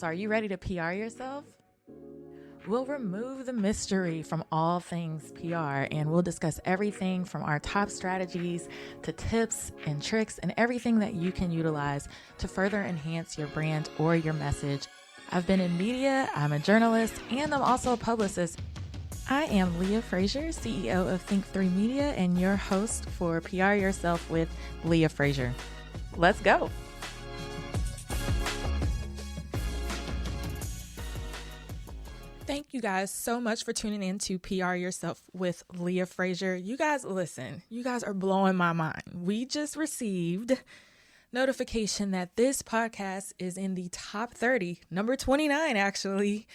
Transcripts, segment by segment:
So are you ready to PR yourself? We'll remove the mystery from all things PR, and we'll discuss everything from our top strategies to tips and tricks and everything that you can utilize to further enhance your brand or your message. I've been in media, I'm a journalist, and I'm also a publicist. I am Leah Frazier, CEO of Think3 Media, and your host for PR Yourself with Leah Frazier. Let's go. Thank you guys so much for tuning in to PR Yourself with Leah Frazier. You guys, listen, you guys are blowing my mind. We just received notification that this podcast is in the top 30, number 29 actually,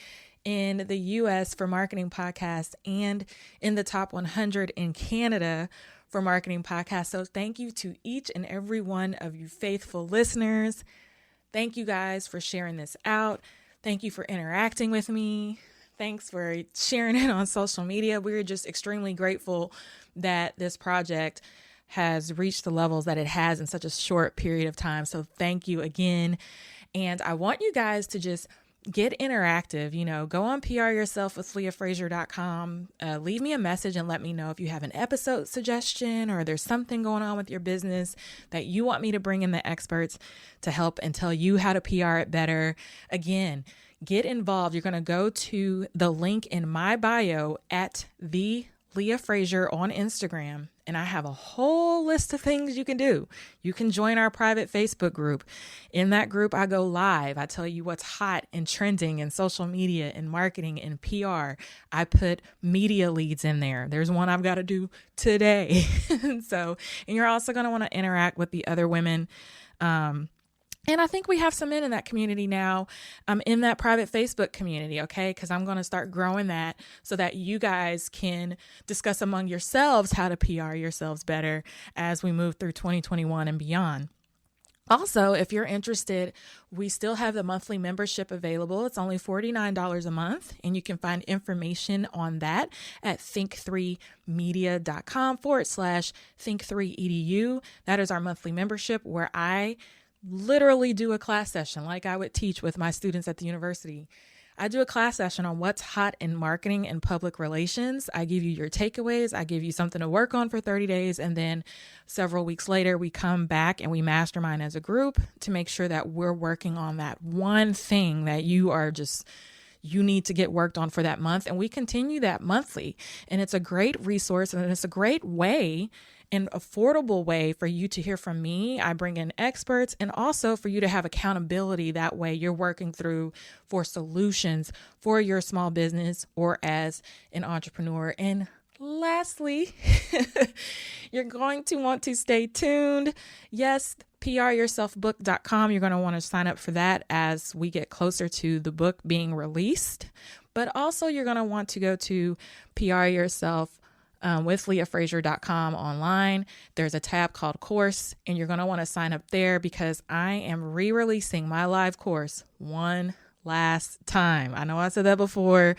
in the US for marketing podcasts and in the top 100 in Canada for marketing podcasts. So thank you to each and every one of you faithful listeners. Thank you guys for sharing this out. Thank you for interacting with me. Thanks for sharing it on social media. We're just extremely grateful that this project has reached the levels that it has in such a short period of time. So thank you again. And I want you guys to just get interactive. Go on pryourselfwithleahfrazier.com. Leave me a message and let me know if you have an episode suggestion or there's something going on with your business that you want me to bring in the experts to help and tell you how to PR it better. Again, get involved. You're going to go to the link in my bio at the Leah Frazier on Instagram. And I have a whole list of things you can do. You can join our private Facebook group. In that group, I go live. I tell you what's hot and trending in social media and marketing and PR. I put media leads in there. There's one I've got to do today. And you're also going to want to interact with the other women. And I think we have some men in that community now, in that private Facebook community, okay? Because I'm going to start growing that so that you guys can discuss among yourselves how to PR yourselves better as we move through 2021 and beyond. Also, if you're interested, we still have the monthly membership available. It's only $49 a month, and you can find information on that at think3media.com/think3edu. That is our monthly membership where I literally do a class session like I would teach with my students at the university. I do a class session on what's hot in marketing and public relations. I give you your takeaways. I give you something to work on for 30 days. And then several weeks later, we come back and we mastermind as a group to make sure that we're working on that one thing that you need to get worked on for that month. And we continue that monthly. And it's a great resource and it's a great way, an affordable way for you to hear from me. I bring in experts and also for you to have accountability. That way you're working through for solutions for your small business or as an entrepreneur. And lastly, you're going to want to stay tuned. Yes, pryourselfbook.com. You're going to want to sign up for that as we get closer to the book being released. But also you're going to want to go to PR Yourself with leahfrazier.com online. There's a tab called course, and you're going to want to sign up there because I am re-releasing my live course one last time. I know I said that before.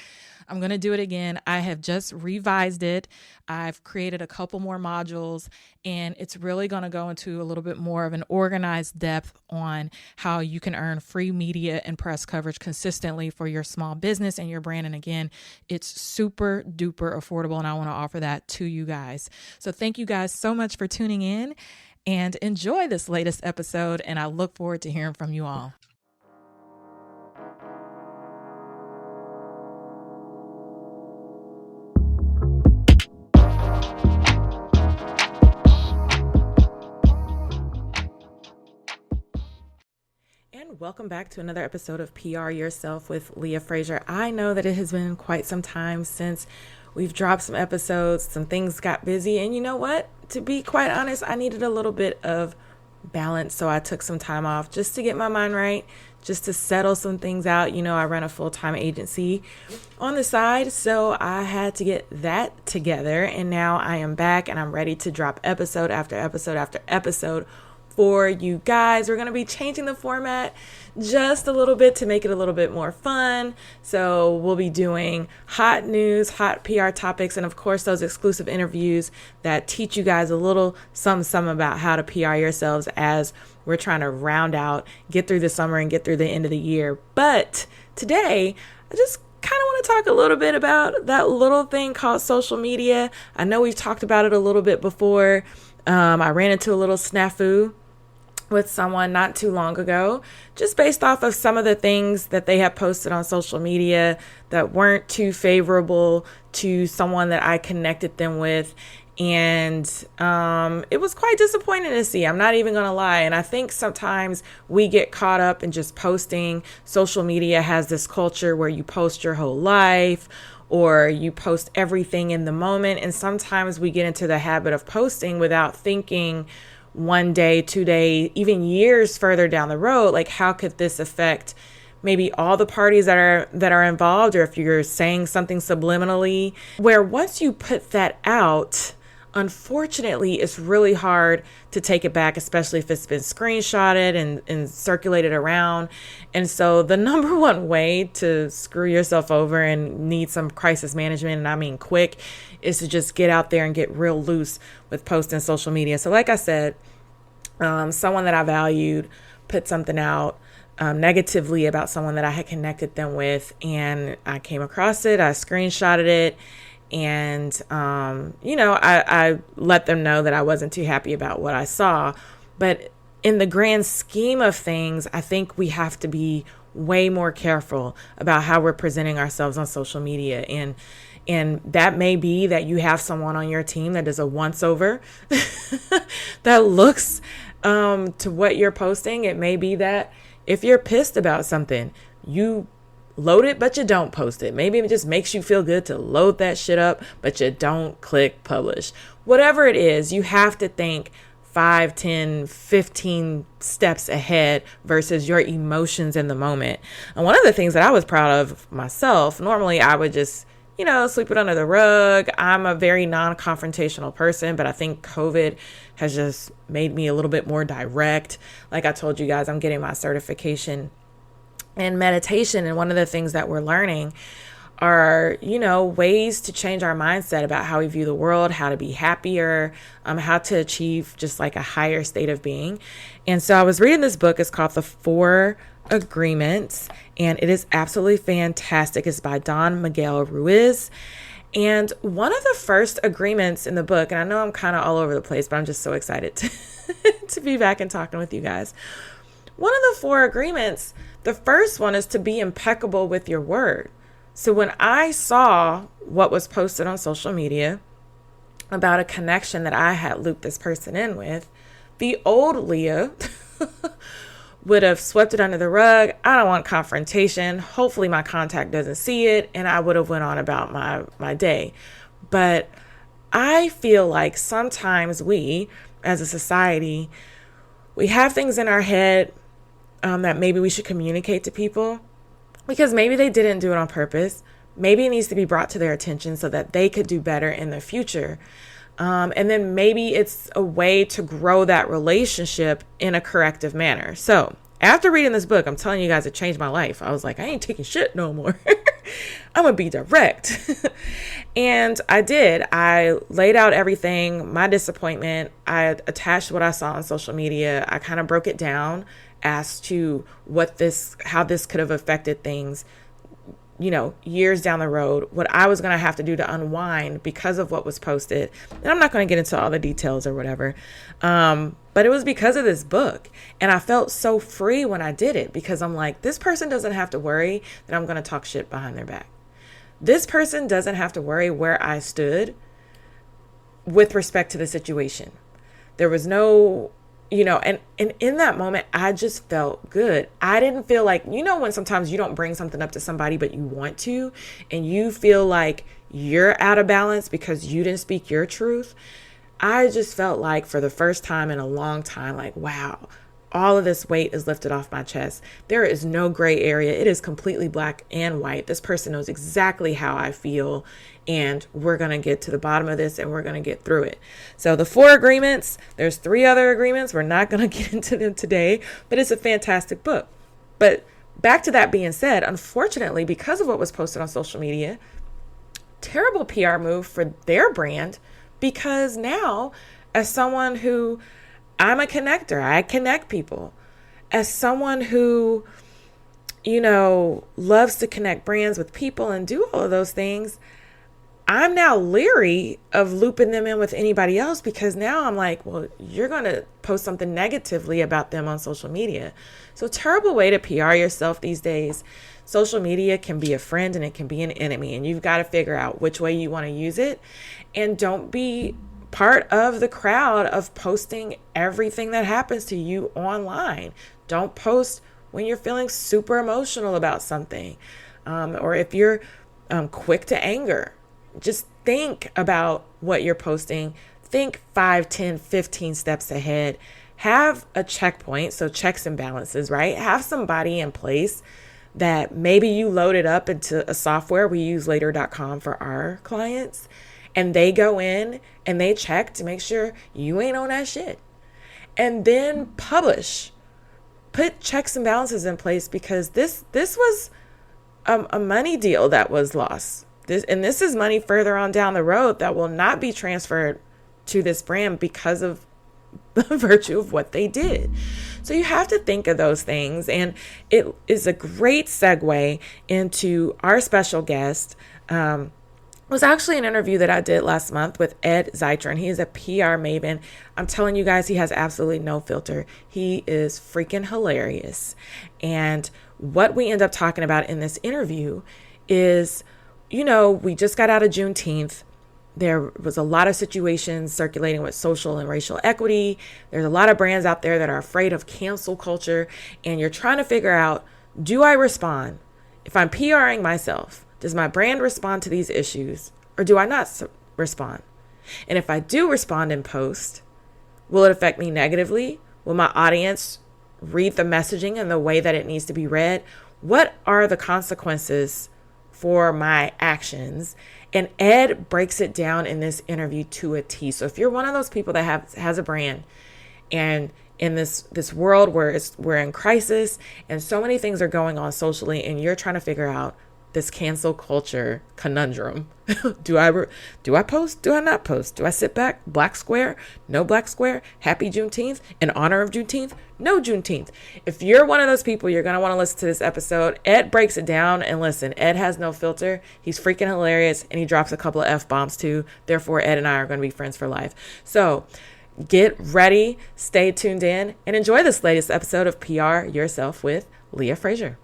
I'm going to do it again. I have just revised it. I've created a couple more modules, and it's really going to go into a little bit more of an organized depth on how you can earn free media and press coverage consistently for your small business and your brand. And again, it's super duper affordable, and I want to offer that to you guys. So thank you guys so much for tuning in and enjoy this latest episode. And I look forward to hearing from you all. Welcome back to another episode of PR Yourself with Leah Frazier. I know that it has been quite some time since we've dropped some episodes. Some things got busy, and you know what? To be quite honest, I needed a little bit of balance, so I took some time off just to get my mind right, just to settle some things out. I run a full-time agency on the side, so I had to get that together, and now I am back and I'm ready to drop episode after episode after episode for you guys. We're going to be changing the format just a little bit to make it a little bit more fun. So we'll be doing hot news, hot PR topics, and of course those exclusive interviews that teach you guys a little some about how to PR yourselves as we're trying to round out, get through the summer and get through the end of the year. But today, I just kind of want to talk a little bit about that little thing called social media. I know we've talked about it a little bit before. I ran into a little snafu with someone not too long ago, just based off of some of the things that they have posted on social media that weren't too favorable to someone that I connected them with. And it was quite disappointing to see. I'm not even going to lie. And I think sometimes we get caught up in just posting. Social media has this culture where you post your whole life or you post everything in the moment. And sometimes we get into the habit of posting without thinking 1 day, 2 days, even years further down the road, like how could this affect maybe all the parties that are involved, or if you're saying something subliminally, where once you put that out, unfortunately, it's really hard to take it back, especially if it's been screenshotted and circulated around. And so the number one way to screw yourself over and need some crisis management, and I mean quick, is to just get out there and get real loose with posting social media. So like I said, someone that I valued put something out negatively about someone that I had connected them with, and I came across it, I screenshotted it, and, I let them know that I wasn't too happy about what I saw. But in the grand scheme of things, I think we have to be way more careful about how we're presenting ourselves on social media. And that may be that you have someone on your team that does a once over that looks to what you're posting. It may be that if you're pissed about something, you load it, but you don't post it. Maybe it just makes you feel good to load that shit up, but you don't click publish. Whatever it is, you have to think 5, 10, 15 steps ahead versus your emotions in the moment. And one of the things that I was proud of myself, normally I would just sweep it under the rug. I'm a very non-confrontational person, but I think COVID has just made me a little bit more direct. Like I told you guys, I'm getting my certification in meditation. And one of the things that we're learning are, ways to change our mindset about how we view the world, how to be happier, how to achieve just like a higher state of being. And so I was reading this book. It's called The 4 Agreements, and it is absolutely fantastic. It's by Don Miguel Ruiz. And one of the first agreements in the book, and I know I'm kind of all over the place, but I'm just so excited to be back and talking with you guys. One of the 4 agreements, the first one is to be impeccable with your word. So when I saw what was posted on social media about a connection that I had looped this person in with, the old Leah would have swept it under the rug. I don't want confrontation. Hopefully my contact doesn't see it, and I would have went on about my day. But I feel like sometimes we, as a society, we have things in our head that maybe we should communicate to people, because maybe they didn't do it on purpose. Maybe it needs to be brought to their attention so that they could do better in the future. And then maybe it's a way to grow that relationship in a corrective manner. So after reading this book, I'm telling you guys, it changed my life. I was like, I ain't taking shit no more. I'm going to be direct. And I did. I laid out everything, my disappointment. I attached what I saw on social media. I kind of broke it down as to how this could have affected things, years down the road, what I was going to have to do to unwind because of what was posted. And I'm not going to get into all the details or whatever. But it was because of this book. And I felt so free when I did it, because I'm like, this person doesn't have to worry that I'm going to talk shit behind their back. This person doesn't have to worry where I stood with respect to the situation. There was no, and in that moment, I just felt good. I didn't feel like, when sometimes you don't bring something up to somebody, but you want to, and you feel like you're out of balance because you didn't speak your truth. I just felt like for the first time in a long time, like, wow, all of this weight is lifted off my chest. There is no gray area. It is completely black and white. This person knows exactly how I feel, and we're going to get to the bottom of this, and we're going to get through it. So the 4 agreements, there's 3 other agreements. We're not going to get into them today, but it's a fantastic book. But back to that being said, unfortunately, because of what was posted on social media, terrible PR move for their brand, because now, as someone who I'm a connector. I connect people. As someone who, you know, loves to connect brands with people and do all of those things, I'm now leery of looping them in with anybody else, because now I'm like, well, you're going to post something negatively about them on social media. So terrible way to PR yourself these days. Social media can be a friend and it can be an enemy, and you've got to figure out which way you want to use it. And don't be part of the crowd of posting everything that happens to you online. Don't post when you're feeling super emotional about something, or if you're quick to anger. Just think about what you're posting. Think 5, 10, 15 steps ahead. Have a checkpoint, so checks and balances, right? Have somebody in place that maybe you loaded up into a software. We use later.com for our clients, and they go in and they check to make sure you ain't on that shit. And then publish. Put checks and balances in place, because this was a money deal that was lost. This is money further on down the road that will not be transferred to this brand because of the virtue of what they did. So you have to think of those things. And it is a great segue into our special guest. It was actually an interview that I did last month with Ed Zitron. He is a PR maven. I'm telling you guys, he has absolutely no filter. He is freaking hilarious. And what we end up talking about in this interview is, you know, we just got out of Juneteenth. There was a lot of situations circulating with social and racial equity. There's a lot of brands out there that are afraid of cancel culture. And you're trying to figure out, do I respond? If I'm PRing myself, does my brand respond to these issues, or do I not respond? And if I do respond in post, will it affect me negatively? Will my audience read the messaging in the way that it needs to be read? What are the consequences for my actions? And Ed breaks it down in this interview to a T. So if you're one of those people that has a brand, and in this world where we're in crisis and so many things are going on socially, and you're trying to figure out this cancel culture conundrum. Do I post? Do I not post? Do I sit back? Black square? No black square? Happy Juneteenth? In honor of Juneteenth? No Juneteenth. If you're one of those people, you're going to want to listen to this episode. Ed breaks it down, and listen, Ed has no filter. He's freaking hilarious, and he drops a couple of F-bombs too. Therefore, Ed and I are going to be friends for life. So get ready, stay tuned in, and enjoy this latest episode of PR Yourself with Leah Frazier.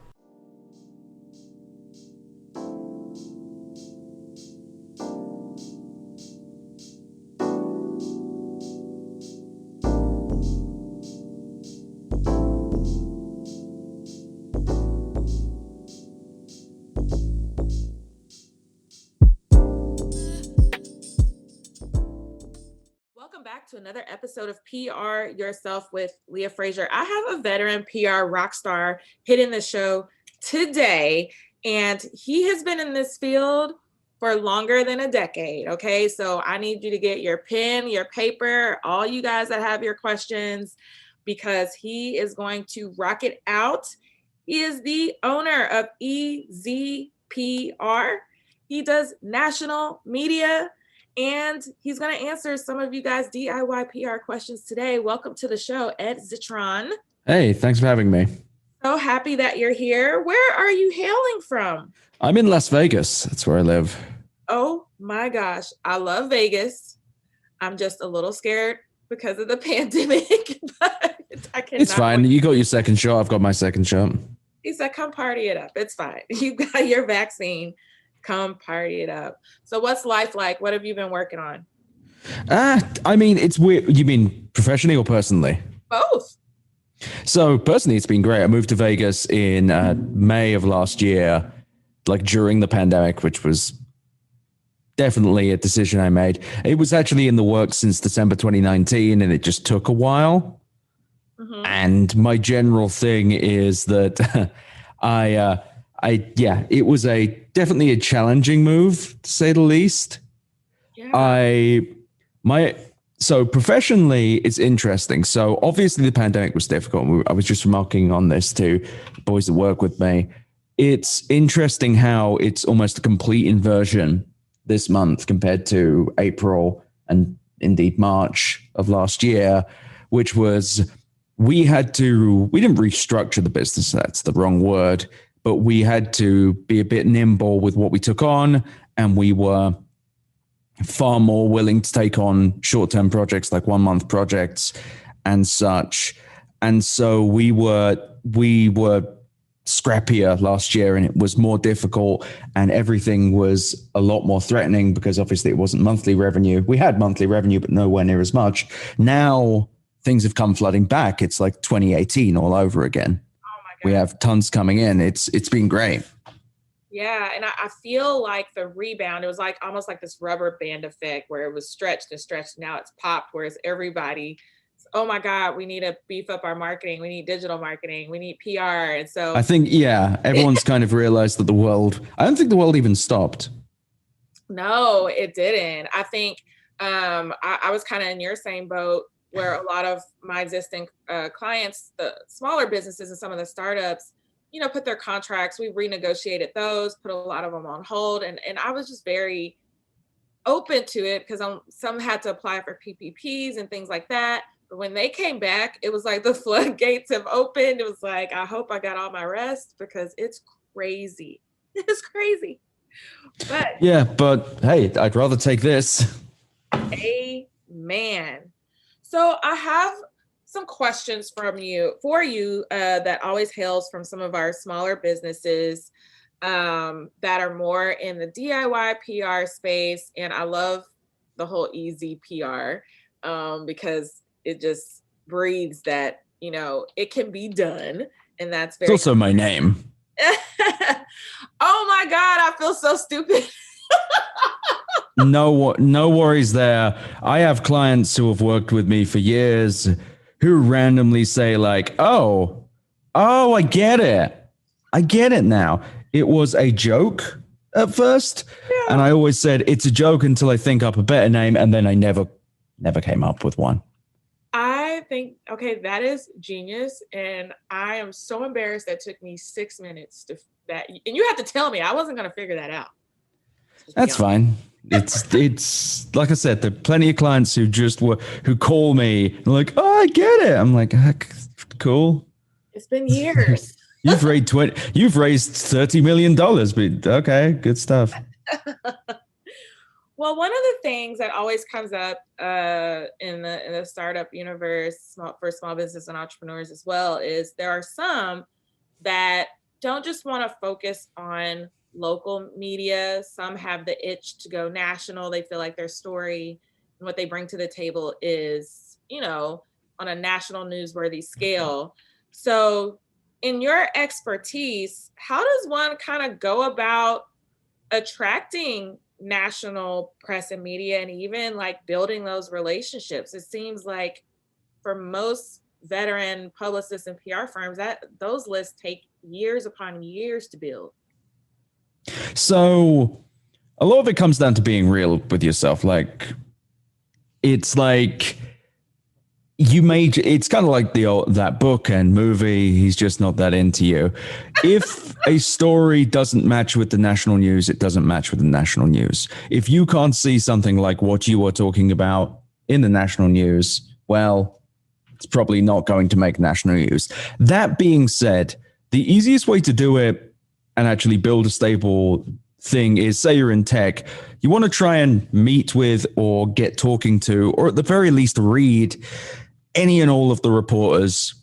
Back to another episode of PR Yourself with Leah Frazier. I have a veteran PR rock star hitting the show today, and he has been in this field for longer than a decade. Okay, so I need you to get your pen, your paper, all you guys that have your questions, because he is going to rock it out. He is the owner of EZPR. He does national media, and he's going to answer some of you guys' DIY PR questions today. Welcome to the show, Ed Zitron. Hey, thanks for having me. So happy that you're here. Where are you hailing from? I'm in Las Vegas. That's where I live. Oh my gosh. I love Vegas. I'm just a little scared because of the pandemic, but I cannot. It's fine. Wait. You got your second shot. I've got my second shot. He said, come party it up. It's fine. You got your vaccine. Come party it up. So what's life like? What have you been working on? I mean, it's weird. You mean professionally or personally? Both. So personally, it's been great. I moved to Vegas in May of last year, like during the pandemic, which was definitely a decision I made. It was actually in the works since December 2019, and it just took a while. Mm-hmm. And my general thing is that it was definitely a challenging move, to say the least. Yeah. So professionally, it's interesting. So obviously the pandemic was difficult. I was just remarking on this to the boys that work with me. It's interesting how it's almost a complete inversion this month compared to April and indeed March of last year, which was we didn't restructure the business. That's the wrong word, but we had to be a bit nimble with what we took on. And we were far more willing to take on short-term projects like 1 month projects and such. And so we were scrappier last year, and it was more difficult, and everything was a lot more threatening because obviously it wasn't monthly revenue. We had monthly revenue, but nowhere near as much. Now things have come flooding back. It's like 2018 all over again. Oh my God. We have tons coming in. It's been great. Yeah. And I feel like the rebound, it was like almost like this rubber band effect where it was stretched and stretched. Now it's popped, whereas everybody, oh my God, we need to beef up our marketing. We need digital marketing. We need PR. And so I think, everyone's kind of realized that I don't think the world even stopped. No, it didn't. I think I was kind of in your same boat where a lot of my existing clients, the smaller businesses and some of the startups, put their contracts, we renegotiated those, put a lot of them on hold. And I was just very open to it because some had to apply for PPPs and things like that. But when they came back, it was like the floodgates have opened. It was like, I hope I got all my rest because it's crazy. It's crazy. But hey, I'd rather take this. Amen. So I have some questions for you that always hails from some of our smaller businesses that are more in the DIY PR space. And I love the whole easy PR because it just breathes that, it can be done. And that's very— It's also my name. Oh my God, I feel so stupid. No worries there. I have clients who have worked with me for years who randomly say like, oh, I get it. I get it now. It was a joke at first. Yeah. And I always said it's a joke until I think up a better name. And then I never came up with one. I think, okay, that is genius. And I am so embarrassed that it took me 6 minutes and you have to tell me. I wasn't going to figure that out. That's fine. It's like I said, there are plenty of clients who call me and like, oh, I get it. I'm like, cool. It's been years. You've raised $30 million, but okay, good stuff. Well, one of the things that always comes up in the startup universe for small business and entrepreneurs as well is there are some that don't just want to focus on local media. Some have the itch to go national. They feel like their story and what they bring to the table is, on a national newsworthy scale. So in your expertise, how does one kind of go about attracting national press and media and even like building those relationships? It seems like for most veteran publicists and PR firms that those lists take years upon years to build. So a lot of it comes down to being real with yourself. Like, it's like it's kind of like that book and movie, He's Just Not That Into You. If a story doesn't match with the national news, it doesn't match with the national news. If you can't see something like what you are talking about in the national news, well, it's probably not going to make national news. That being said, the easiest way to do it and actually build a stable thing is, say you're in tech, you want to try and meet with or get talking to, or at the very least read any and all of the reporters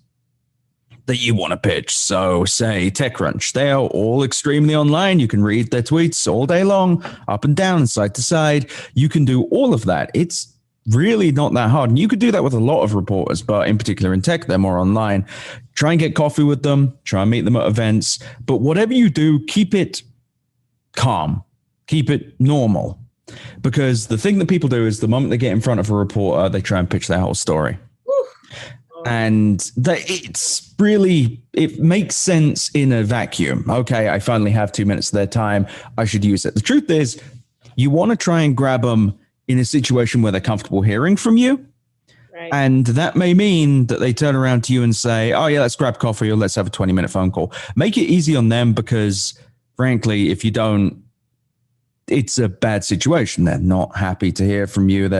that you want to pitch. So say TechCrunch, they are all extremely online. You can read their tweets all day long, up and down, side to side. You can do all of that. It's really not that hard. And you could do that with a lot of reporters, but in particular in tech, they're more online. Try and get coffee with them, try and meet them at events. But whatever you do, keep it calm, keep it normal. Because the thing that people do is the moment they get in front of a reporter, they try and pitch their whole story. And it makes sense in a vacuum. Okay, I finally have 2 minutes of their time. I should use it. The truth is, you want to try and grab them in a situation where they're comfortable hearing from you. Right. And that may mean that they turn around to you and say, oh yeah, let's grab coffee or let's have a 20-minute phone call. Make it easy on them because frankly, if you don't, it's a bad situation. They're not happy to hear from you.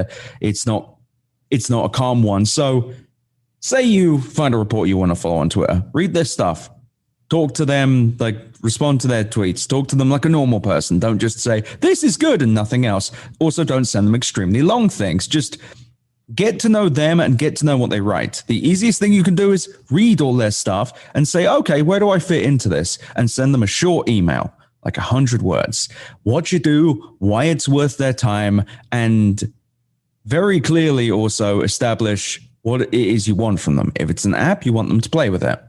It's not a calm one. So say you find a report you want to follow on Twitter, read their stuff, talk to them, like respond to their tweets, talk to them like a normal person. Don't just say, this is good and nothing else. Also, don't send them extremely long things. Just get to know them and get to know what they write. The easiest thing you can do is read all their stuff and say, okay, where do I fit into this? And send them a short email, like 100 words. What you do, why it's worth their time, and very clearly also establish what it is you want from them. If it's an app, you want them to play with it.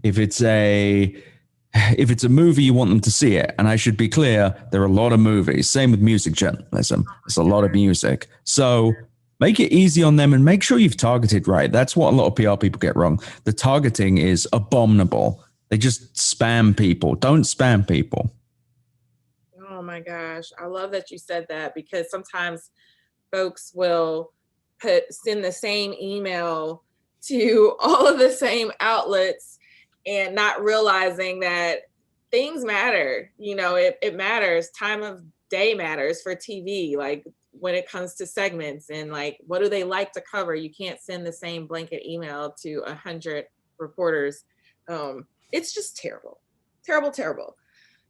If it's a movie, you want them to see it. And I should be clear, there are a lot of movies. Same with music journalism. There's a lot of music. So make it easy on them and make sure you've targeted right. That's what a lot of PR people get wrong. The targeting is abominable. They just spam people. Don't spam people. Oh my gosh. I love that you said that, because sometimes folks will send the same email to all of the same outlets and not realizing that things matter. You know, it matters. Time of day matters for TV. Like, when it comes to segments and like, what do they like to cover? You can't send the same blanket email to 100 reporters. It's just terrible, terrible, terrible.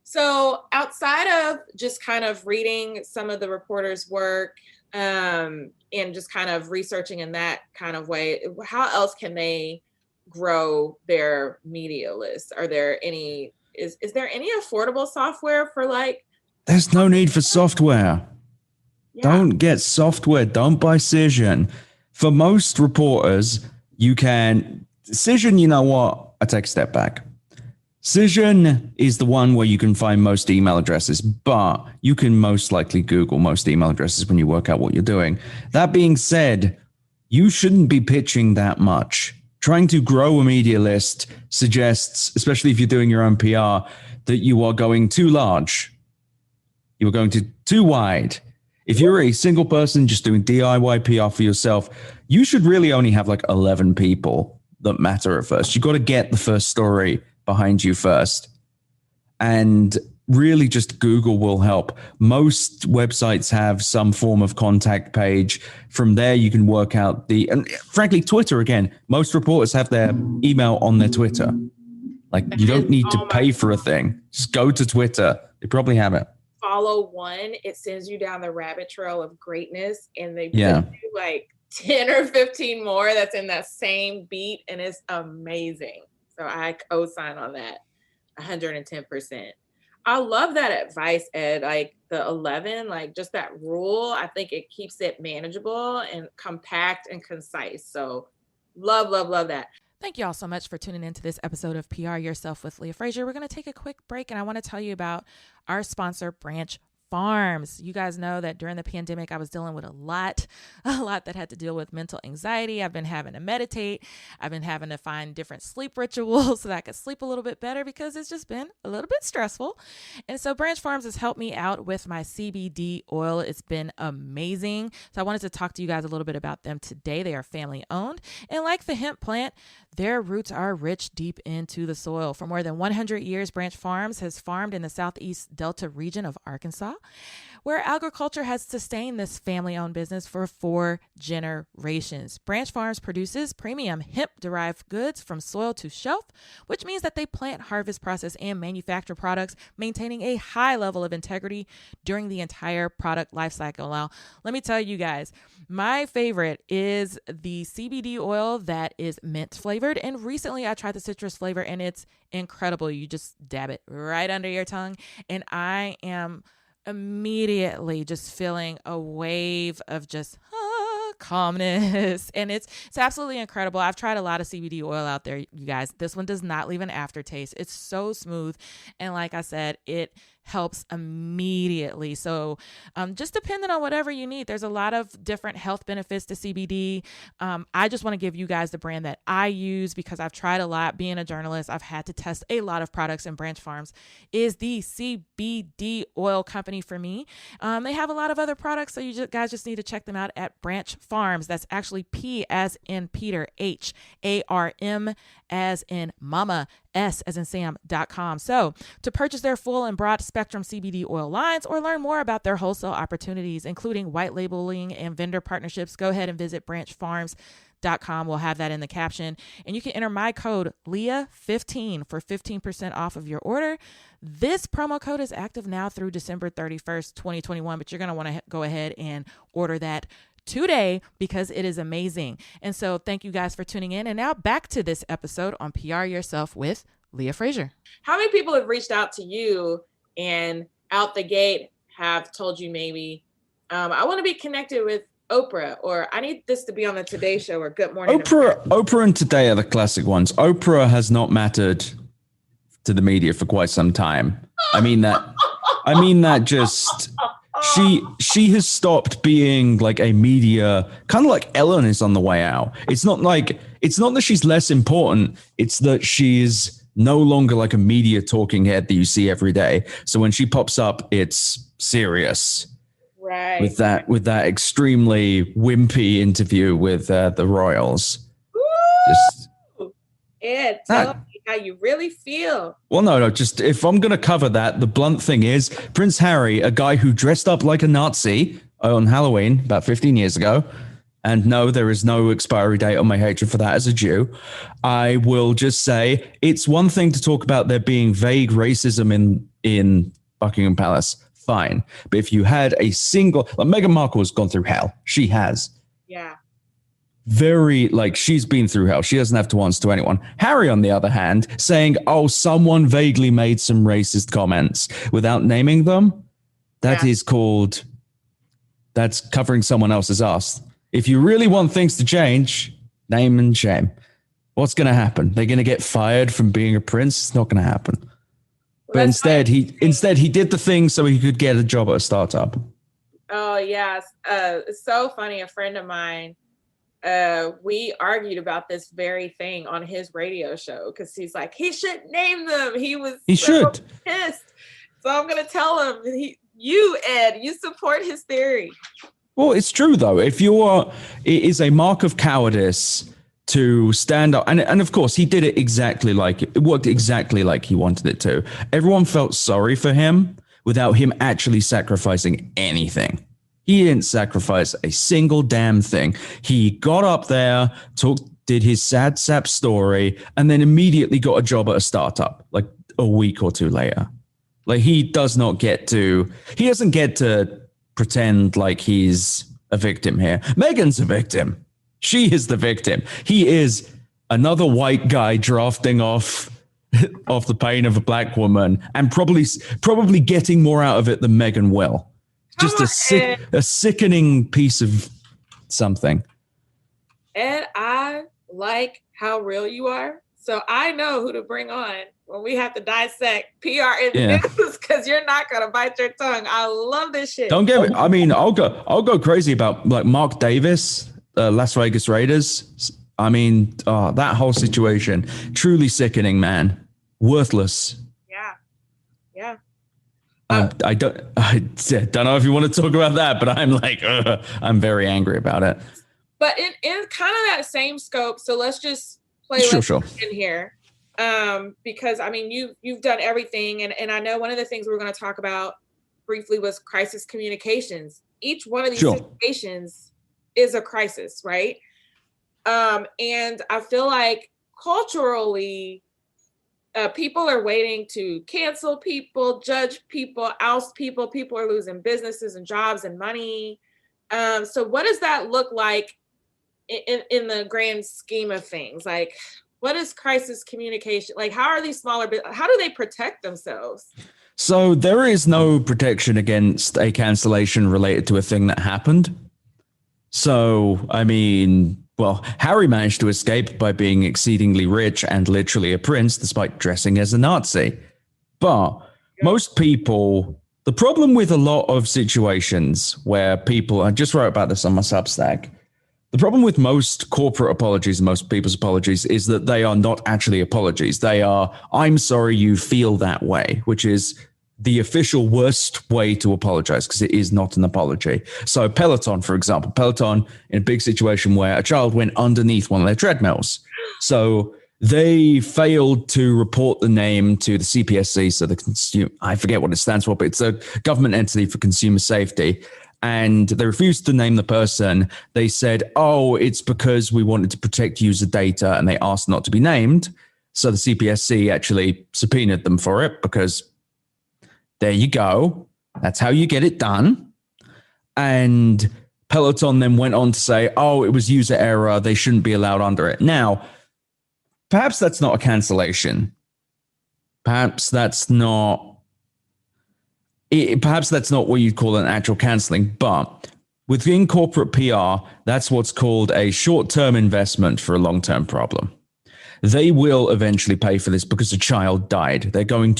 So outside of just kind of reading some of the reporters' work and just kind of researching in that kind of way, how else can they grow their media list? Are there any, is there any affordable software for like? There's no need for software. Yeah. Don't get software. Don't buy Cision. For most reporters, you can... Cision, you know what? I take a step back. Cision is the one where you can find most email addresses, but you can most likely Google most email addresses when you work out what you're doing. That being said, you shouldn't be pitching that much. Trying to grow a media list suggests, especially if you're doing your own PR, that you are going too large. You are going too wide. If you're a single person just doing DIY PR for yourself, you should really only have like 11 people that matter at first. You got to get the first story behind you first. And really just Google will help. Most websites have some form of contact page. From there, you can work out and frankly, Twitter, again, most reporters have their email on their Twitter. Like, you don't need to pay for a thing. Just go to Twitter. They probably have it. Follow one, it sends you down the rabbit trail of greatness, and they put you like 10 or 15 more that's in that same beat, and it's amazing. So I co-sign on that 110%. I love that advice, Ed. Like the 11, like just that rule, I think it keeps it manageable and compact and concise. So love, love, love that. Thank you all so much for tuning into this episode of PR Yourself with Leah Frazier. We're going to take a quick break, and I want to tell you about our sponsor, Branch Farms. You guys know that during the pandemic, I was dealing with a lot that had to deal with mental anxiety. I've been having to meditate. I've been having to find different sleep rituals so that I could sleep a little bit better, because it's just been a little bit stressful. And so Branch Farms has helped me out with my CBD oil. It's been amazing. So I wanted to talk to you guys a little bit about them today. They are family owned, and like the hemp plant, their roots are rich deep into the soil. For more than 100 years, Branch Farms has farmed in the Southeast Delta region of Arkansas, where agriculture has sustained this family-owned business for 4 generations. Branch Farms produces premium hemp-derived goods from soil to shelf, which means that they plant, harvest, process, and manufacture products, maintaining a high level of integrity during the entire product lifecycle. Now, let me tell you guys, my favorite is the CBD oil that is mint flavored, and recently I tried the citrus flavor, and it's incredible. You just dab it right under your tongue, and I am immediately just feeling a wave of just calmness, and it's absolutely incredible. I've tried a lot of CBD oil out there, you guys. This one does not leave an aftertaste. It's so smooth, and like I said, it helps immediately. So just depending on whatever you need, there's a lot of different health benefits to CBD. I just want to give you guys the brand that I use, because I've tried a lot. Being a journalist, I've had to test a lot of products, and Branch Farms is the CBD oil company for me. They have a lot of other products, so you guys just need to check them out at Branch Farms. That's actually P as in Peter, HARM as in Mama, S as in Sam.com. So to purchase their full and broad spectrum CBD oil lines or learn more about their wholesale opportunities, including white labeling and vendor partnerships, go ahead and visit branchfarms.com. leah.com. We'll have that in the caption. And you can enter my code Leah15 for 15% off of your order. This promo code is active now through December 31st, 2021, but you're going to want to go ahead and order that today because it is amazing. And so thank you guys for tuning in. And now back to this episode on PR Yourself with Leah Frazier. How many people have reached out to you and out the gate have told you maybe, I want to be connected with Oprah, or I need this to be on the Today Show, or Good Morning Oprah and Today are the classic ones. Oprah has not mattered to the media for quite some time. I mean that just she has stopped being like a media, kind of like Ellen is on the way out. It's not that she's less important. It's that she's no longer like a media talking head that you see every day. So when she pops up, it's serious. Right. With that extremely wimpy interview with the Royals. Ed, tell me how you really feel. Well, no, just if I'm going to cover that, the blunt thing is Prince Harry, a guy who dressed up like a Nazi on Halloween about 15 years ago. And no, there is no expiry date on my hatred for that as a Jew. I will just say it's one thing to talk about there being vague racism in Buckingham Palace. Fine. But if you had a single, like Meghan Markle has gone through hell. She has. Yeah. She's been through hell. She doesn't have to answer to anyone. Harry, on the other hand, saying, oh, someone vaguely made some racist comments without naming them. That's covering someone else's ass. If you really want things to change, name and shame. What's going to happen? They're going to get fired from being a prince? It's not going to happen. But instead he did the thing so he could get a job at a startup. Oh, yes. It's so funny. A friend of mine, we argued about this very thing on his radio show because he's like, he should name them. He should. Pissed. So I'm going to tell him, Ed, you support his theory. Well, it's true, though. It is a mark of cowardice to stand up. And of course, he did it it worked exactly like he wanted it to. Everyone felt sorry for him without him actually sacrificing anything. He didn't sacrifice a single damn thing. He got up there, did his sad sap story, and then immediately got a job at a startup like a week or two later. Like he doesn't get to pretend like he's a victim here. Meghan's a victim. She is the victim. He is another white guy drafting off the pain of a black woman and probably getting more out of it than Meghan will. Just a sickening piece of something. Ed, I like how real you are. So I know who to bring on when we have to dissect PR in news because you're not going to bite your tongue. I love this shit. Don't get me. I mean, I'll go crazy about like Mark Davis, Las Vegas Raiders. I mean, that whole situation, truly sickening, man. Worthless. Yeah. I don't know if you want to talk about that, but I'm like, I'm very angry about it. But in kind of that same scope, so let's just play in here. Because I mean, you've done everything. And I know one of the things we were going to talk about briefly was crisis communications. Each one of these situations is a crisis, right? And I feel like culturally, people are waiting to cancel people, judge people, oust people. People are losing businesses and jobs and money. So what does that look like in the grand scheme of things? Like, what is crisis communication? Like, how are these how do they protect themselves? So there is no protection against a cancellation related to a thing that happened. So, I mean, well, Harry managed to escape by being exceedingly rich and literally a prince despite dressing as a Nazi. But most people, the problem with a lot of situations where people, I just wrote about this on my Substack, the problem with most corporate apologies and most people's apologies is that they are not actually apologies. They are, I'm sorry you feel that way, which is the official worst way to apologize because it is not an apology. So Peloton, for example, in a big situation where a child went underneath one of their treadmills. So they failed to report the name to the CPSC, so I forget what it stands for, but it's a government entity for consumer safety. And they refused to name the person. They said, oh, it's because we wanted to protect user data, and they asked not to be named. So the CPSC actually subpoenaed them for it, because there you go. That's how you get it done. And Peloton then went on to say, oh, it was user error. They shouldn't be allowed under it. Now, perhaps that's not a cancellation. Perhaps that's not what you'd call an actual canceling. But within corporate PR, that's what's called a short-term investment for a long-term problem. They will eventually pay for this because a child died. They tried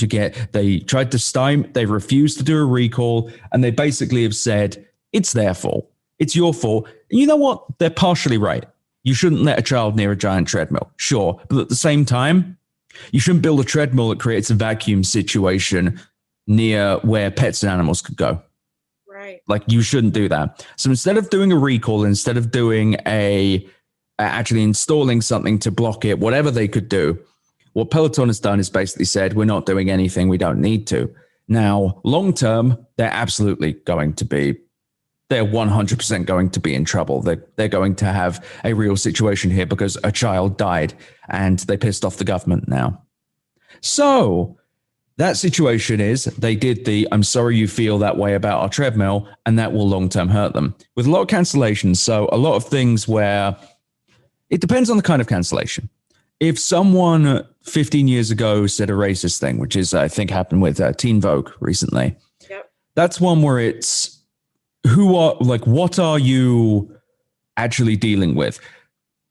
to they refused to do a recall, and they basically have said, it's their fault. It's your fault. And you know what? They're partially right. You shouldn't let a child near a giant treadmill. Sure. But at the same time, you shouldn't build a treadmill that creates a vacuum situation near where pets and animals could go. Right. Like, you shouldn't do that. So instead of doing a recall, instead of doing actually installing something to block it, whatever they could do, what Peloton has done is basically said, we're not doing anything. We don't need to. Now, long term, they're 100% going to be in trouble. They're going to have a real situation here because a child died and they pissed off the government now. So that situation is they did I'm sorry you feel that way about our treadmill, and that will long-term hurt them. With a lot of cancellations, so a lot of things where it depends on the kind of cancellation. If someone 15 years ago said a racist thing, which is, I think, happened with Teen Vogue recently, yep. That's one where it's, what are you actually dealing with?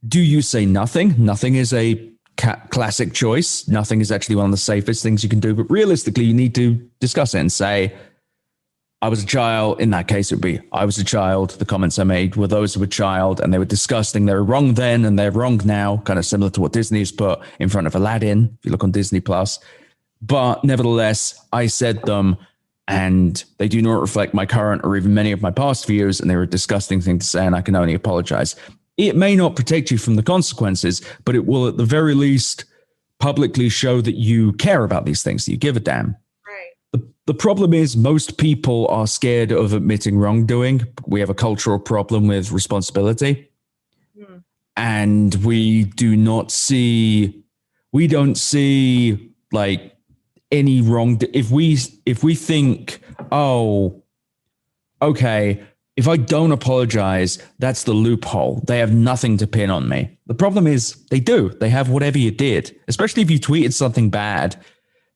Do you say nothing? Nothing is a classic choice. Nothing is actually one of the safest things you can do. But realistically, you need to discuss it and say, I was a child. In that case, it would be, I was a child. The comments I made were those of a child, and they were disgusting. They were wrong then, and they're wrong now, kind of similar to what Disney's put in front of Aladdin, if you look on Disney Plus. But nevertheless, I said them, and they do not reflect my current or even many of my past views, and they were a disgusting thing to say, and I can only apologize. It may not protect you from the consequences, but it will at the very least publicly show that you care about these things, that you give a damn. Right. The problem is most people are scared of admitting wrongdoing. We have a cultural problem with responsibility. And we don't see like any wrong. If we think, oh, okay, if I don't apologize, that's the loophole. They have nothing to pin on me. The problem is they do. They have whatever you did, especially if you tweeted something bad.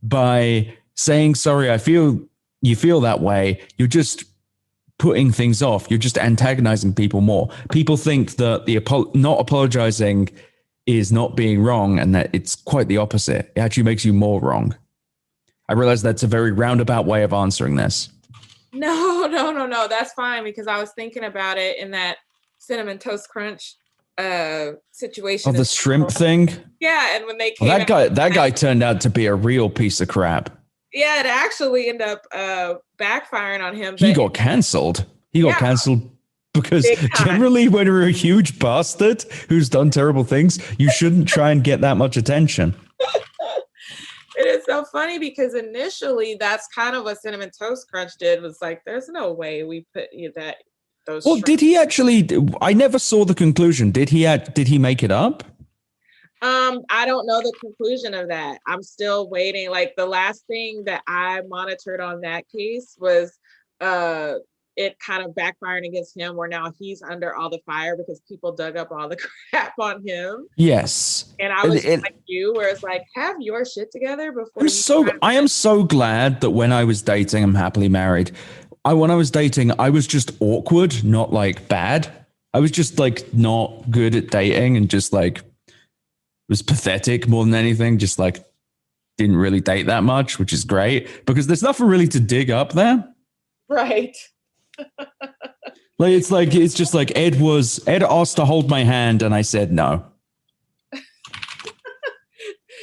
By saying, sorry, you feel that way, you're just putting things off. You're just antagonizing people more. People think that not apologizing is not being wrong, and that it's quite the opposite. It actually makes you more wrong. I realize that's a very roundabout way of answering this. No. That's fine, because I was thinking about it in that Cinnamon Toast Crunch situation. Oh, the shrimp thing? Yeah, and when they came that guy turned out to be a real piece of crap. Yeah, it actually ended up backfiring on him. He got cancelled. Cancelled because generally when you're a huge bastard who's done terrible things, you shouldn't try and get that much attention. It is so funny because initially that's kind of what Cinnamon Toast Crunch did, was like, there's no way we put those. Well, did he actually? I never saw the conclusion. Did he make it up? I don't know the conclusion of that. I'm still waiting. Like, the last thing that I monitored on that case was it kind of backfiring against him, where now he's under all the fire because people dug up all the crap on him. Yes. And I was like you, where it's like, have your shit together before I am so glad that when I was dating, I'm happily married. When I was dating, I was just awkward, not like bad. I was just like not good at dating, and just like was pathetic more than anything. Just like didn't really date that much, which is great because there's nothing really to dig up there. Right. It's just like Ed asked to hold my hand and I said no.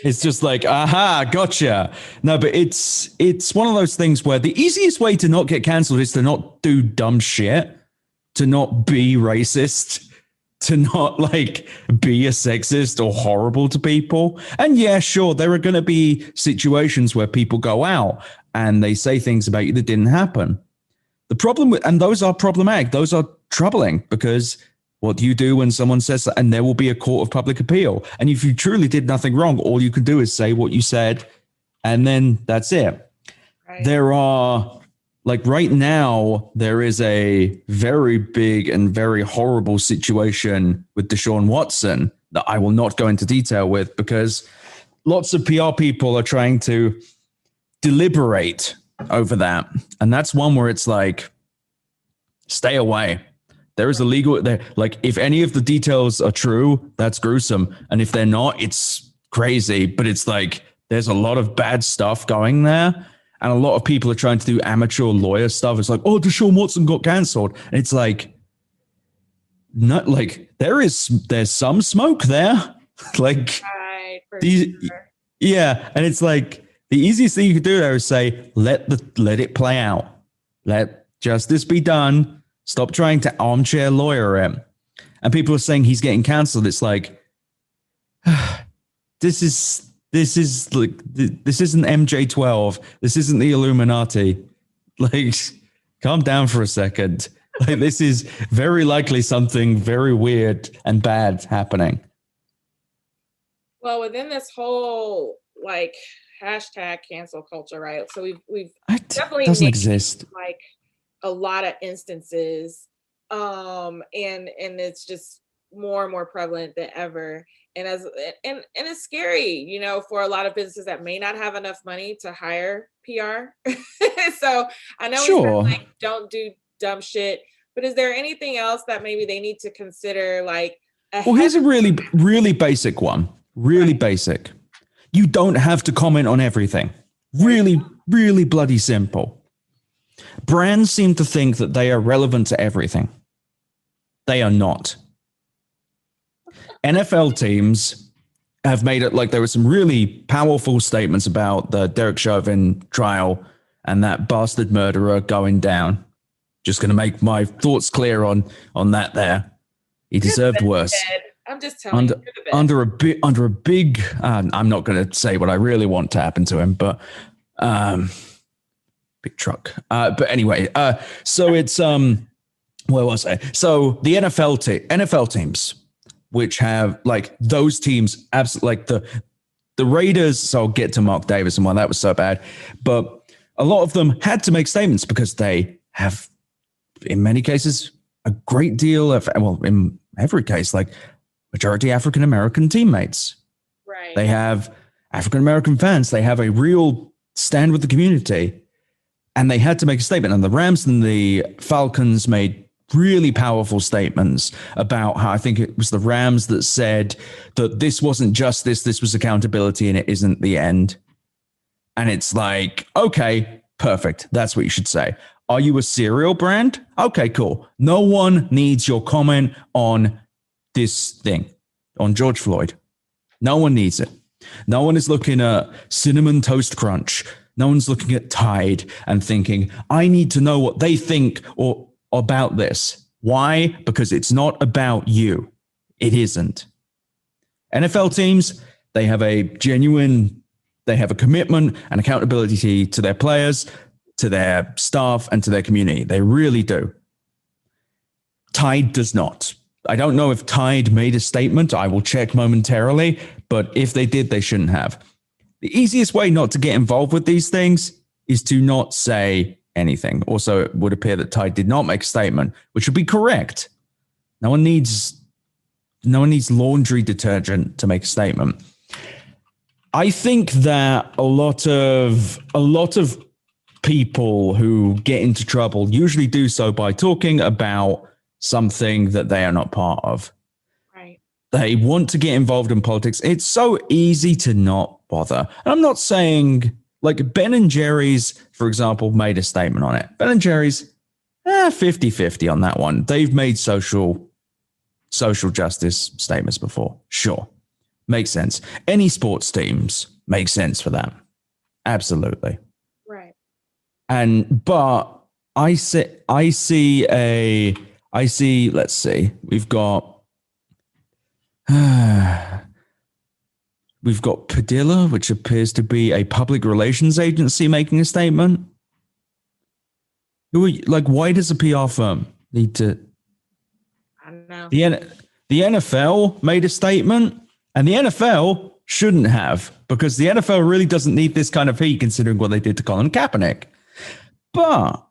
It's just like, aha, gotcha. No, but it's one of those things where the easiest way to not get canceled is to not do dumb shit, to not be racist, to not like be a sexist or horrible to people. And yeah, sure, there are going to be situations where people go out and they say things about you that didn't happen. The problem with, and those are problematic, those are troubling, because what do you do when someone says that? And there will be a court of public appeal. And if you truly did nothing wrong, all you can do is say what you said, and then that's it. Right. There are, like right now, there is a very big and very horrible situation with Deshaun Watson that I will not go into detail with, because lots of PR people are trying to deliberate over that. And that's one where it's like, stay away. There is a legal, like if any of the details are true, that's gruesome. And if they're not, it's crazy. But it's like, there's a lot of bad stuff going there. And a lot of people are trying to do amateur lawyer stuff. It's like, oh, Deshaun Watson got canceled. And it's like, not like there's some smoke there. Like, right, sure. Yeah. And it's like, the easiest thing you could do there is say, let it play out. Let justice be done. Stop trying to armchair lawyer him. And people are saying he's getting canceled. It's like, this isn't MJ12. This isn't the Illuminati. Like, calm down for a second. Like, this is very likely something very weird and bad happening. Well, within this whole like hashtag cancel culture, right? So we've definitely doesn't exist. Like a lot of instances, and it's just more and more prevalent than ever. And it's scary, you know, for a lot of businesses that may not have enough money to hire PR. So I know sure. We said, like, don't do dumb shit, but is there anything else that maybe they need to consider? Like, well, here's a really, really basic one. Really right. Basic. You don't have to comment on everything. Really, really bloody simple. Brands seem to think that they are relevant to everything. They are not. NFL teams have made it like there were some really powerful statements about the Derek Chauvin trial and that bastard murderer going down. Just going to make my thoughts clear on that there. He deserved worse. I'm just telling you. Under a big, I'm not going to say what I really want to happen to him, but big truck. But anyway, so it's, where was I? So the NFL teams, which have like those teams, absolutely like the Raiders. So I'll get to Mark Davis and why that was so bad, but a lot of them had to make statements because they have, in many cases, a great deal of, well, in every case, like majority African-American teammates. Right. They have African-American fans. They have a real stand with the community, and they had to make a statement. And the Rams and the Falcons made really powerful statements about how, I think it was the Rams that said that this wasn't justice, this was accountability, and it isn't the end. And it's like, okay, perfect. That's what you should say. Are you a cereal brand? Okay, cool. No one needs your comment on this thing, on George Floyd. No one needs it. No one is looking at Cinnamon Toast Crunch. No one's looking at Tide and thinking, I need to know what they think or about this. Why? Because it's not about you. It isn't. NFL teams, they have a commitment and accountability to their players, to their staff, and to their community. They really do. Tide does not. I don't know if Tide made a statement. I will check momentarily, but if they did, they shouldn't have. The easiest way not to get involved with these things is to not say anything. Also, it would appear that Tide did not make a statement, which would be correct. No one needs laundry detergent to make a statement. I think that a lot of people who get into trouble usually do so by talking about something that they are not part of. Right. They want to get involved in politics. It's so easy to not bother. And I'm not saying, like, Ben and Jerry's, for example, made a statement on it. Ben and Jerry's, 50-50 on that one. They've made social justice statements before. Sure. Makes sense. Any sports teams make sense for that. Absolutely. Right. But let's see, we've got We've got Padilla, which appears to be a public relations agency making a statement. Why does a PR firm need to? I don't know. The NFL made a statement, and the NFL shouldn't have, because the NFL really doesn't need this kind of heat considering what they did to Colin Kaepernick. But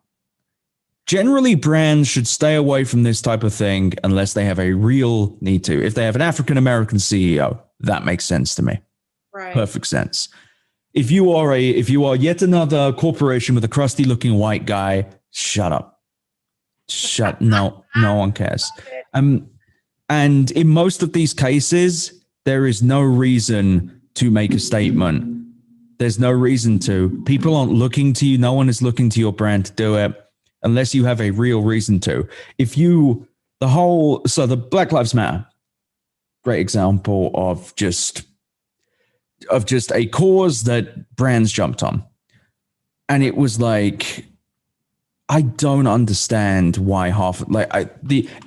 generally, brands should stay away from this type of thing unless they have a real need to. If they have an African-American CEO, that makes sense to me. Right. Perfect sense. If you are yet another corporation with a crusty looking white guy, shut up. No one cares. And in most of these cases, there is no reason to make a statement. There's no reason to. People aren't looking to you. No one is looking to your brand to do it unless you have a real reason to. The Black Lives Matter, great example of just a cause that brands jumped on. And it was like, I don't understand why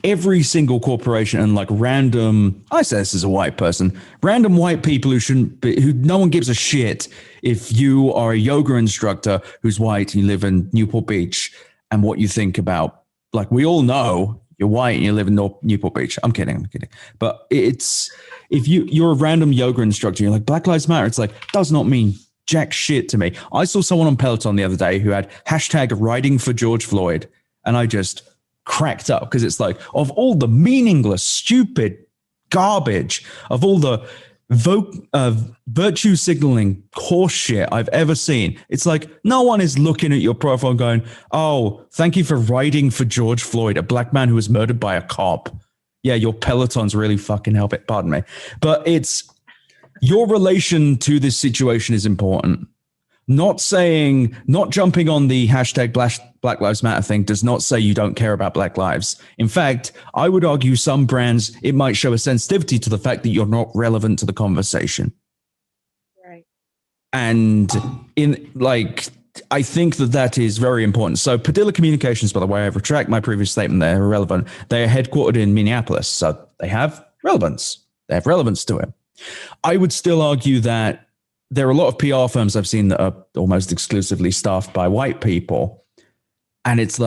every single corporation and random, I say this as a white person, random white people who no one gives a shit if you are a yoga instructor who's white and you live in Newport Beach and what you think about, we all know you're white and you live in Newport Beach. I'm kidding. But if you're a random yoga instructor, you're like, Black Lives Matter. It's does not mean jack shit to me. I saw someone on Peloton the other day who had hashtag riding for George Floyd. And I just cracked up because it's of all the meaningless, stupid garbage, of all the virtue signaling horse shit I've ever seen, it's no one is looking at your profile and going, oh, thank you for riding for George Floyd, a black man who was murdered by a cop. Yeah, your Peloton's really fucking help it. Pardon me. But it's your relation to this situation is important. Not jumping on the hashtag Black Lives Matter thing does not say you don't care about Black lives. In fact, I would argue some brands, it might show a sensitivity to the fact that you're not relevant to the conversation. Right. And I think that is very important. So Padilla Communications, by the way, I retract my previous statement. They're irrelevant. They are headquartered in Minneapolis. So they have relevance. They have relevance to it. I would still argue that there are a lot of PR firms I've seen that are almost exclusively staffed by white people. And it's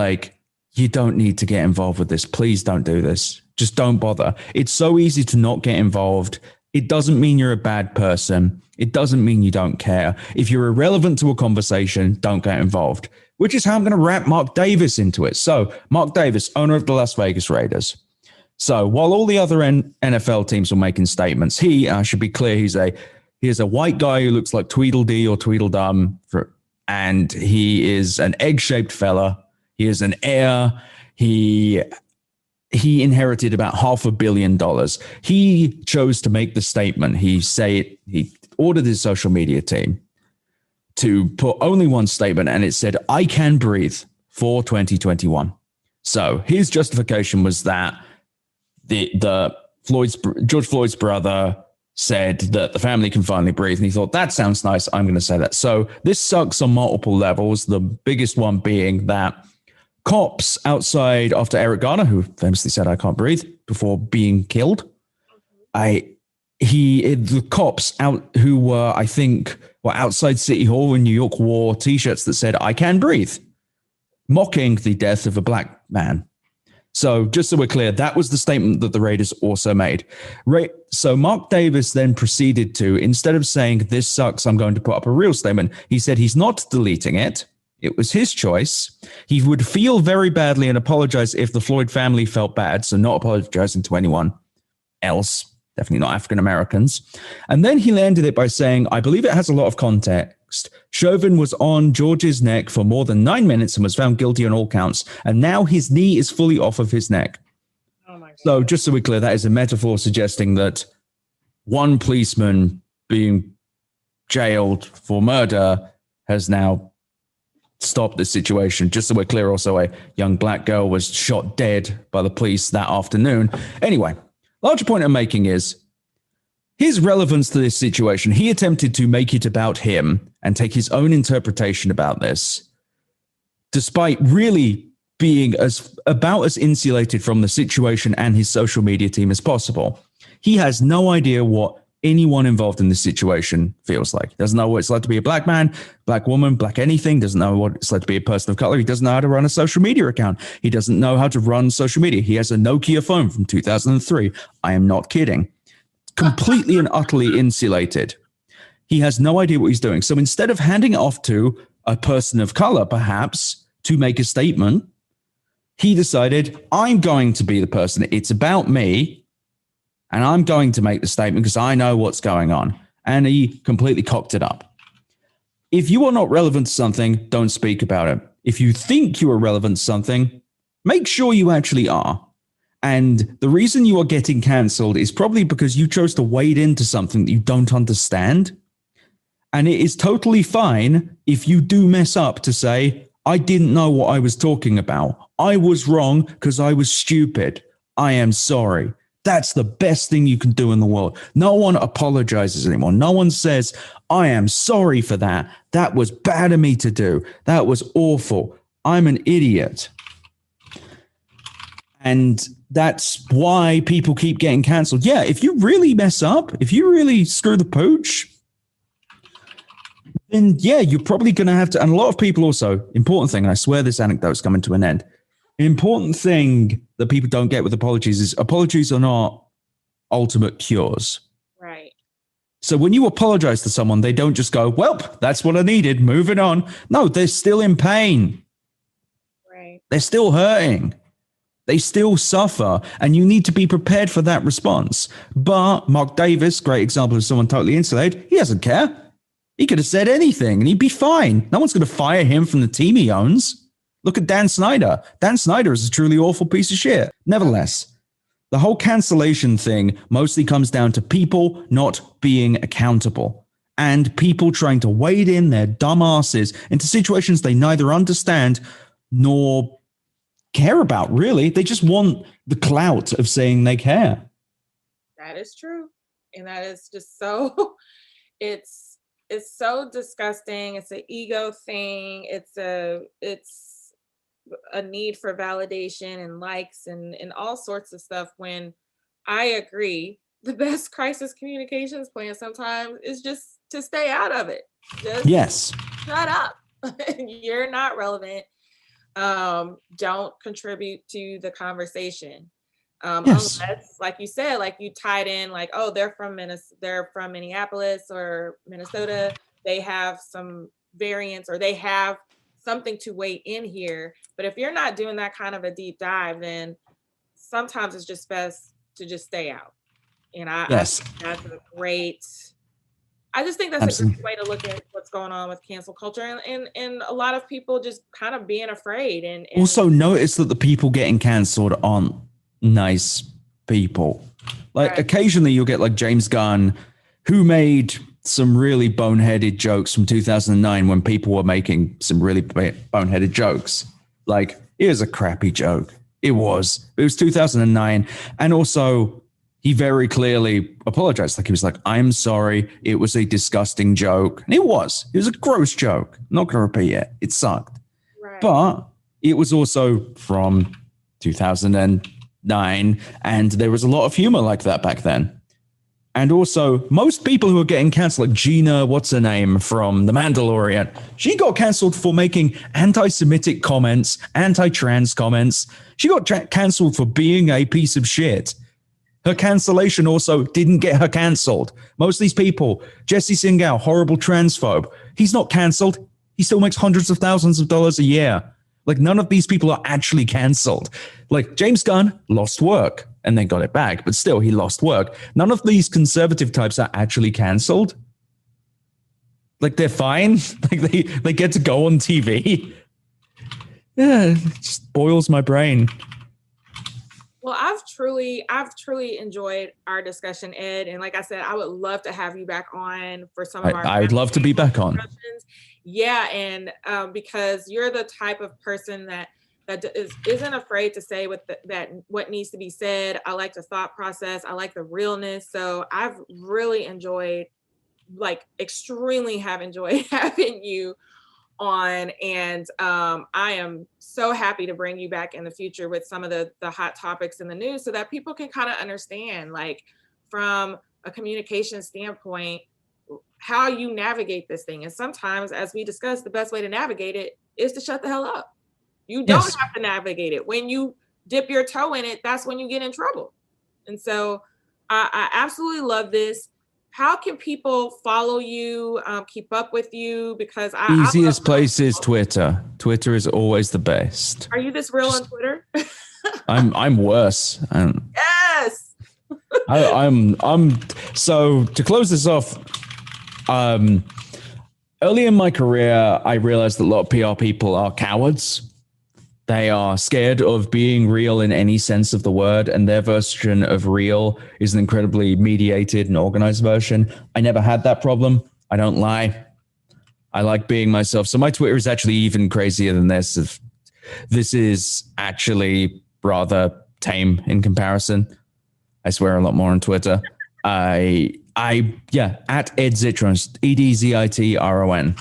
you don't need to get involved with this. Please don't do this. Just don't bother. It's so easy to not get involved. It doesn't mean you're a bad person. It doesn't mean you don't care. If you're irrelevant to a conversation, don't get involved, which is how I'm going to wrap Mark Davis into it. So Mark Davis, owner of the Las Vegas Raiders. So while all the other NFL teams were making statements, I should be clear, he is a white guy who looks like Tweedledee or Tweedledum, and he is an egg-shaped fella. He is an heir. He inherited about $500 million. He chose to make the statement. He ordered his social media team to put only one statement, and it said, I can breathe for 2021. So his justification was that George Floyd's brother said that the family can finally breathe. And he thought, that sounds nice. I'm going to say that. So this sucks on multiple levels. The biggest one being that cops outside after Eric Garner, who famously said, I can't breathe before being killed. The cops who were, I think, were outside City Hall in New York wore T-shirts that said, I can breathe, mocking the death of a black man. So just so we're clear, that was the statement that the Raiders also made. So Mark Davis then proceeded to, instead of saying, this sucks, I'm going to put up a real statement, he said he's not deleting it. It was his choice. He would feel very badly and apologize if the Floyd family felt bad, so not apologizing to anyone else, definitely not African Americans. And then he landed it by saying, I believe it has a lot of context. Chauvin was on George's neck for more than 9 minutes and was found guilty on all counts. And now his knee is fully off of his neck. Oh my God. So just so we're clear, that is a metaphor suggesting that one policeman being jailed for murder has now stopped this situation. Just so we're clear, also a young black girl was shot dead by the police that afternoon. Anyway, larger point I'm making is his relevance to this situation. He attempted to make it about him and take his own interpretation about this, despite really being as insulated from the situation and his social media team as possible. He has no idea what anyone involved in this situation feels like. Doesn't know what it's like to be a black man, black woman, black anything. Doesn't know what it's like to be a person of color. He doesn't know how to run a social media account. He doesn't know how to run social media. He has a Nokia phone from 2003. I am not kidding. Completely and utterly insulated. He has no idea what he's doing. So instead of handing it off to a person of color, perhaps, to make a statement, he decided, I'm going to be the person. It's about me. And I'm going to make the statement because I know what's going on. And he completely cocked it up. If you are not relevant to something, don't speak about it. If you think you are relevant to something, make sure you actually are. And the reason you are getting cancelled is probably because you chose to wade into something that you don't understand. And it is totally fine if you do mess up to say, I didn't know what I was talking about. I was wrong because I was stupid. I am sorry. That's the best thing you can do in the world. No one apologizes anymore. No one says, I am sorry for that. That was bad of me to do. That was awful. I'm an idiot. And that's why people keep getting canceled. Yeah, if you really mess up, if you really screw the pooch, then yeah, you're probably going to have to. And a lot of people also, important thing, and I swear this anecdote's coming to an end. An important thing that people don't get with apologies is apologies are not ultimate cures. Right. So when you apologize to someone, they don't just go, well, that's what I needed, moving on. No, they're still in pain. Right. They're still hurting. They still suffer. And you need to be prepared for that response. But Mark Davis, great example of someone totally insulated, he doesn't care. He could have said anything and he'd be fine. No one's going to fire him from the team he owns. Look at Dan Snyder. Dan Snyder is a truly awful piece of shit. Nevertheless, the whole cancellation thing mostly comes down to people not being accountable and people trying to wade in their dumb asses into situations they neither understand nor care about, really. They just want the clout of saying they care. That is true. And that is just so, it's so disgusting. It's an ego thing. It's a need for validation and likes and all sorts of stuff, when I agree the best crisis communications plan sometimes is just to stay out of it. Just yes. Shut up. You're not relevant. Don't contribute to the conversation. Yes. Unless, like you said, like you tied in, like, oh, they're from Minneapolis or Minnesota. They have some variants or they have something to weigh in here. But if you're not doing that kind of a deep dive, then sometimes it's just best to just stay out. And I think that's a great, I just think that's Absolutely. A great way to look at what's going on with cancel culture and a lot of people just kind of being afraid. And also notice that the people getting canceled aren't nice people. Like occasionally you'll get like James Gunn, who made some really boneheaded jokes from 2009 when people were making some really boneheaded jokes. Like, it was a crappy joke. It was 2009. And also he very clearly apologized. Like he was like, I'm sorry. It was a disgusting joke. And it was a gross joke. I'm not going to repeat it. It sucked. Right. But it was also from 2009. And there was a lot of humor like that back then. And also, most people who are getting canceled, like Gina, what's her name, from The Mandalorian, she got canceled for making anti-Semitic comments, anti-trans comments. She got canceled for being a piece of shit. Her cancellation also didn't get her canceled. Most of these people, Jesse Singal, horrible transphobe, he's not canceled. He still makes hundreds of thousands of dollars a year. Like, none of these people are actually canceled. Like, James Gunn lost work and then got it back, but still he lost work. None of these conservative types are actually canceled. Like, they're fine. Like, they get to go on TV. Yeah, it just boils my brain. Well, I've truly enjoyed our discussion, Ed. And like I said, I would love to have you back on for some of our. I would love to be back on. Yeah, and because you're the type of person that isn't afraid to say what needs to be said. I like the thought process. I like the realness. So I've really enjoyed, like extremely have enjoyed having you on. And I am so happy to bring you back in the future with some of the hot topics in the news so that people can kind of understand, like, from a communication standpoint, how you navigate this thing. And sometimes, as we discussed, the best way to navigate it is to shut the hell up. You don't have to navigate it. When you dip your toe in it, that's when you get in trouble. And so I absolutely love this. How can people follow you, keep up with you? Because easiest place is Twitter. Twitter is always the best. Are you this real on Twitter? I'm worse. Yes. I'm so to close this off. Early in my career, I realized that a lot of PR people are cowards. They are scared of being real in any sense of the word, and their version of real is an incredibly mediated and organized version. I never had that problem. I don't lie. I like being myself. So my Twitter is actually even crazier than this. This is actually rather tame in comparison. I swear a lot more on Twitter. At Ed Zitron, EDZITRON.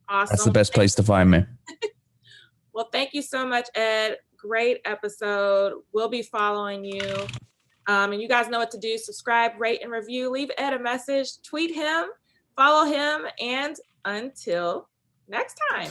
Awesome. That's the best place to find me. Well, thank you so much, Ed. Great episode. We'll be following you. And you guys know what to do. Subscribe, rate, and review. Leave Ed a message. Tweet him. Follow him. And until next time.